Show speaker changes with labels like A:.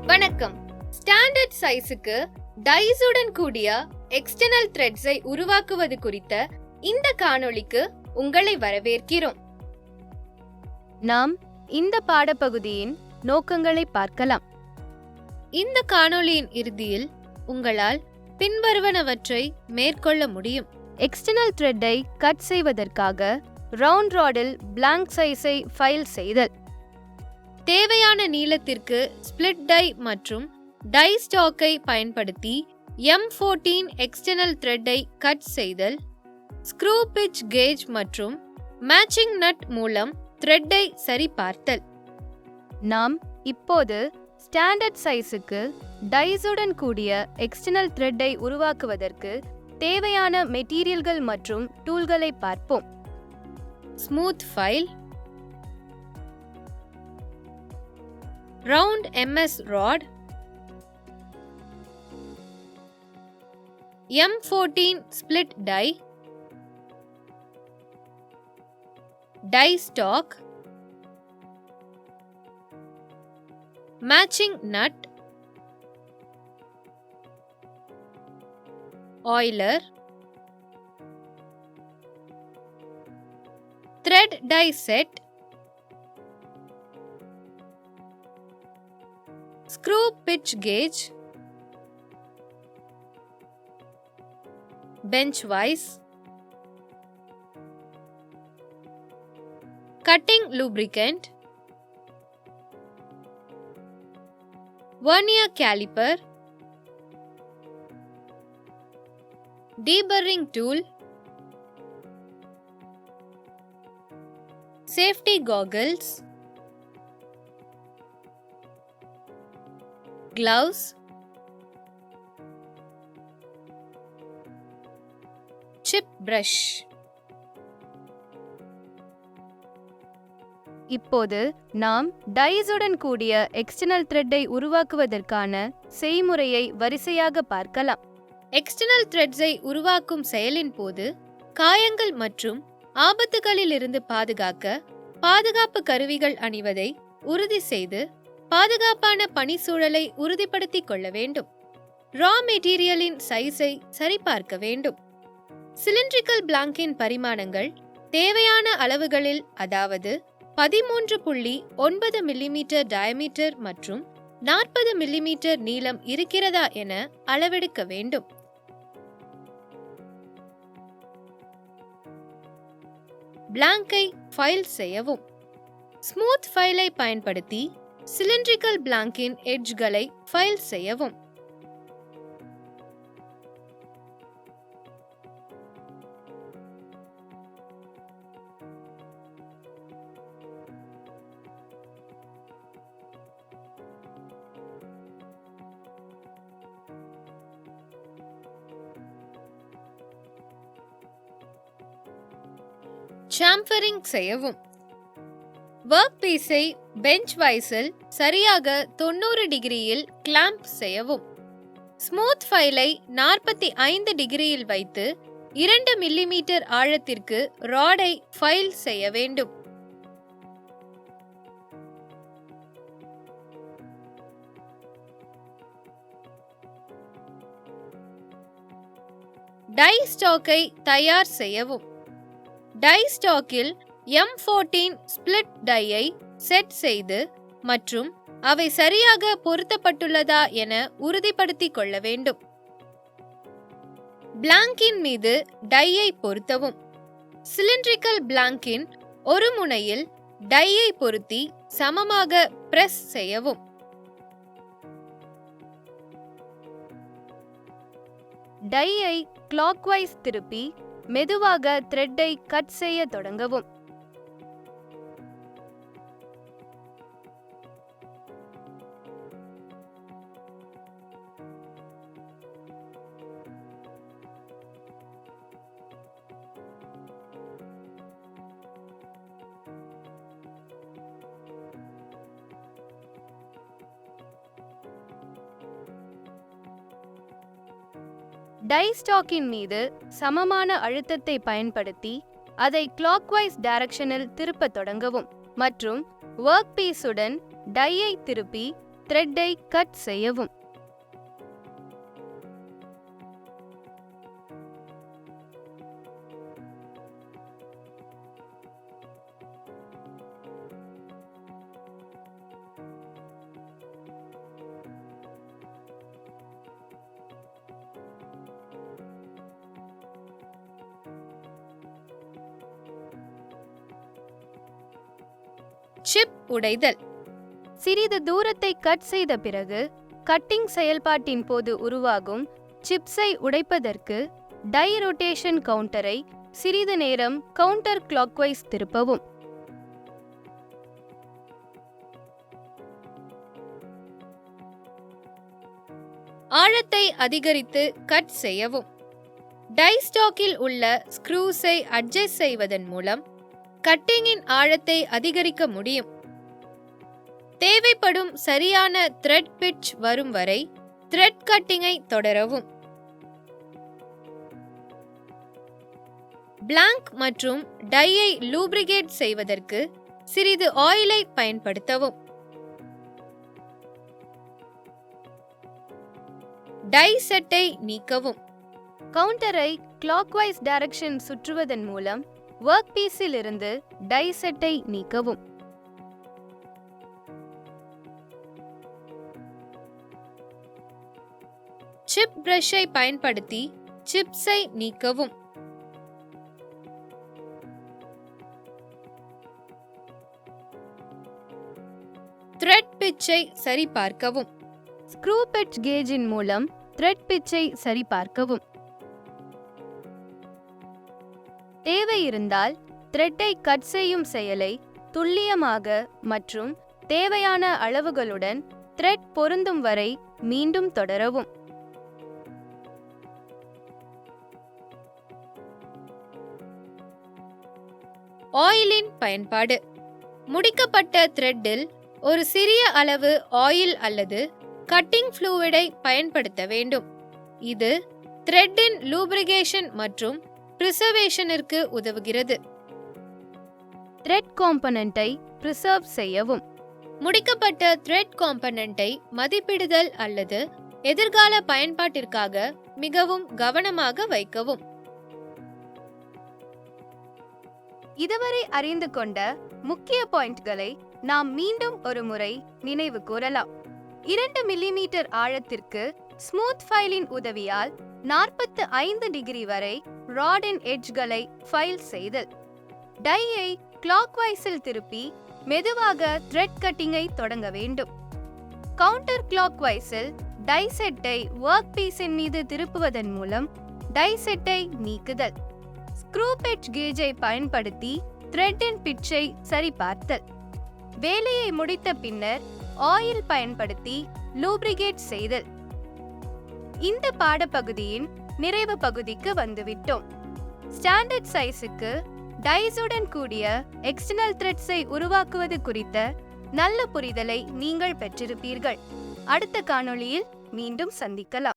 A: வணக்கம். ஸ்டாண்டர்ட் சைஸுக்கு டைஸுடன் கூடிய எக்ஸ்டர்னல் த்ரெட்ஸை உருவாக்குவது குறித்த இந்த காணொளிக்கு உங்களை வரவேற்கிறோம்.
B: நாம் இந்த பாடப்பகுதியின் நோக்கங்களை பார்க்கலாம்.
A: இந்த காணொளியின் இறுதியில் உங்களால் பின்வருவனவற்றை மேற்கொள்ள முடியும்.
B: எக்ஸ்டர்னல் த்ரெட்டை கட் செய்வதற்காக ரவுண்ட் ராடில் பிளாங்க் சைஸை ஃபைல் செய்தல்,
A: தேவையான நீளத்திற்கு ஸ்பிளிட் டை மற்றும் டை ஸ்டாக்கை பயன்படுத்தி M14 எக்ஸ்டர்னல் த்ரெட்டை கட் செய்தல், ஸ்க்ரூ பிட்ச் கேஜ் மற்றும் மேட்சிங் நட் மூலம் த்ரெட்டை சரிபார்த்தல்.
B: நாம் இப்போது ஸ்டாண்டர்ட் சைஸுக்கு டைஸுடன் கூடிய எக்ஸ்டர்னல் த்ரெட்டை உருவாக்குவதற்கு தேவையான மெட்டீரியல்கள் மற்றும் டூல்களை பார்ப்போம்.
A: Smooth file, round MS rod, M14 split die, die stock, matching nut, oiler, thread die set, screw pitch gauge, bench vice, cutting lubricant, vernier caliper, deburring tool, safety goggles, gloves, chip brush.
B: இப்போது நாம் டைஸுடன் கூடிய external த்ரெட்டை உருவாக்குவதற்கான செய்முறையை வரிசையாக பார்க்கலாம்.
A: External த்ரெட்ஸை உருவாக்கும் செயலின் போது காயங்கள் மற்றும் ஆபத்துகளிலிருந்து பாதுகாக்க பாதுகாப்பு கருவிகள் அணிவதை உறுதி செய்து பாதுகாப்பான பணி சூழலை உறுதிப்படுத்திக் கொள்ள வேண்டும். ரா மெட்டீரியலின் சைஸை சரிபார்க்க வேண்டும். சிலிண்ட்ரிக்கல் பிளாங்கின் பரிமாணங்கள் தேவையான அளவுகளில், அதாவது 13.9 மில்லிமீட்டர் டயமீட்டர் மற்றும் 40 மில்லிமீட்டர் நீளம் இருக்கிறதா என அளவெடுக்க வேண்டும். பிளாங்கை ஃபைல் செய்யவும். ஸ்மூத் ஃபைலை பயன்படுத்தி சிலிண்ட்ரிக்கல் பிளாங்கின் எட்ஜ்களை ஃபைல் செய்யவும். சாம்பரிங் செய்யவும். ஒர்க் பீஸை பெஞ்ச் வைஸில் சரியாக 90 டிகிரியில் கிளாம்ப் செய்யவும். ஸ்மூத் ஃபைலை 45 டிகிரியில் வைத்து 2 மில்லிமீட்டர் ஆழத்திற்கு ராடை ஃபைல் செய்ய வேண்டும். டை ஸ்டாக்கை தயார் செய்யவும். டை ஸ்டாக்கில் M14 ஸ்பிளிட் டையை செட் செய்து மற்றும் அவை சரியாக பொருத்தப்பட்டுள்ளதா என உறுதிப்படுத்திக் கொள்ள வேண்டும். பிளாங்கின் மீது டையை பொருத்தவும். சிலிண்ட்ரிக்கல் பிளாங்கின் ஒரு முனையில் டையை பொருத்தி சமமாக பிரஸ் செய்யவும்.
B: டையை கிளாக்வைஸ் திருப்பி மெதுவாக த்ரெட்டை கட் செய்ய தொடங்கவும். டை ஸ்டாக்கின் மீது சமமான அழுத்தத்தை பயன்படுத்தி அதை கிளாக்வைஸ் டைரக்ஷனில் திருப்ப தொடங்கவும் மற்றும் ஒர்க் பீஸுடன் டையை திருப்பி த்ரெட்டை கட் செய்யவும்.
A: சிப் உடைதல்.
B: சிறிது தூரத்தை கட் செய்த பிறகு கட்டிங் செயல்பாட்டின் போது உருவாகும் சிப்ஸை உடைப்பதற்கு டை ரொட்டேஷன் கவுண்டரை சிறிது நேரம் கவுண்டர் கிளாக்வைஸ் திருப்பவும்.
A: ஆழத்தை அதிகரித்து கட் செய்யவும். டை ஸ்டாக்கில் உள்ள ஸ்க்ரூஸை அட்ஜஸ்ட் செய்வதன் மூலம் கட்டிங்கின் ஆழத்தை அதிகரிக்க முடியும். தேவைப்படும் சரியான த்ரெட் பிட்ச் வரும் வரை த்ரெட் கட்டிங்கை தொடரவும். பிளாங்க் மற்றும் டையை லூப்ரிகேட் செய்வதற்கு சிறிது ஆயிலை பயன்படுத்தவும். டை செட்டை நீக்கவும்.
B: கவுண்டரை கிளாக்வைஸ் டைரக்ஷன் சுற்றுவதன் மூலம் ஒர்க் பீஸில் இருந்து டை செட்டை நீக்கவும்.
A: சிப் பிரஷை பயன்படுத்தி சிப்ஸை நீக்கவும். த்ரெட் பிட்சை சரிபார்க்கவும்.
B: ஸ்க்ரூ பிட்ச் கேஜின் மூலம் த்ரெட் பிட்சை சரிபார்க்கவும். தேவை இருந்தால் த்ரெட்டை கட் செய்யும் செயலை துல்லியமாக மற்றும் தேவையான அளவுகளுடன் த்ரெட் பொருந்தும் வரை மீண்டும் தொடரவும்.
A: ஆயிலின் பயன்பாடு. முடிக்கப்பட்ட த்ரெட்டில் ஒரு சிறிய அளவு ஆயில் அல்லது கட்டிங் ஃப்ளூயிடை பயன்படுத்த வேண்டும். இது த்ரெட்டின் லூப்ரிகேஷன் மற்றும் பிரிசர்வேஷனிற்கு உதவுகிறது.
B: த்ரெட் காம்பனன்ட்டை பிரிசர்வ் செய்யவும்.
A: முடிக்கப்பட்ட த்ரெட் காம்பனன்ட்டை மதிப்பிடுதல் அல்லது எதிர்கால பயன்பாட்டிற்காக மிகவும் கவனமாக வைக்கவும்.
B: இதுவரை அறிந்து கொண்ட முக்கிய பாயிண்ட்களை நாம் மீண்டும் ஒரு முறை நினைவு கூறலாம். 2 மில்லிமீட்டர் ஆழத்திற்கு ஸ்மூத் ஃபைலின் உதவியால் 45 டிகிரி வரை ராடின் எட்ஜ்களை ஃபைல் செய்தல். டையை கிளாக்வைஸில் திருப்பி மெதுவாக த்ரெட் கட்டிங்கை தொடங்க வேண்டும். கவுண்டர் கிளாக்வைஸில் டை செட்டை ஒர்க் பீஸின் மீது திருப்புவதன் மூலம் டை செட்டை நீக்குதல். ஸ்க்ரூ பிட்ச் கேஜை பயன்படுத்தி த்ரெட்டின் பிட்சை சரிபார்த்தல். வேலையை முடித்த பின்னர் ஆயில் பயன்படுத்தி லூப்ரிகேட் செய்தல். இந்த பாடப்பகுதியின் நிறைவு பகுதிக்கு வந்துவிட்டோம். ஸ்டாண்டர்ட் சைஸுக்கு டைஸுடன் கூடிய எக்ஸ்டர்னல் த்ரெட்ஸை உருவாக்குவது குறித்த நல்ல புரிதலை நீங்கள் பெற்றிருப்பீர்கள். அடுத்த காணொளியில் மீண்டும் சந்திக்கலாம்.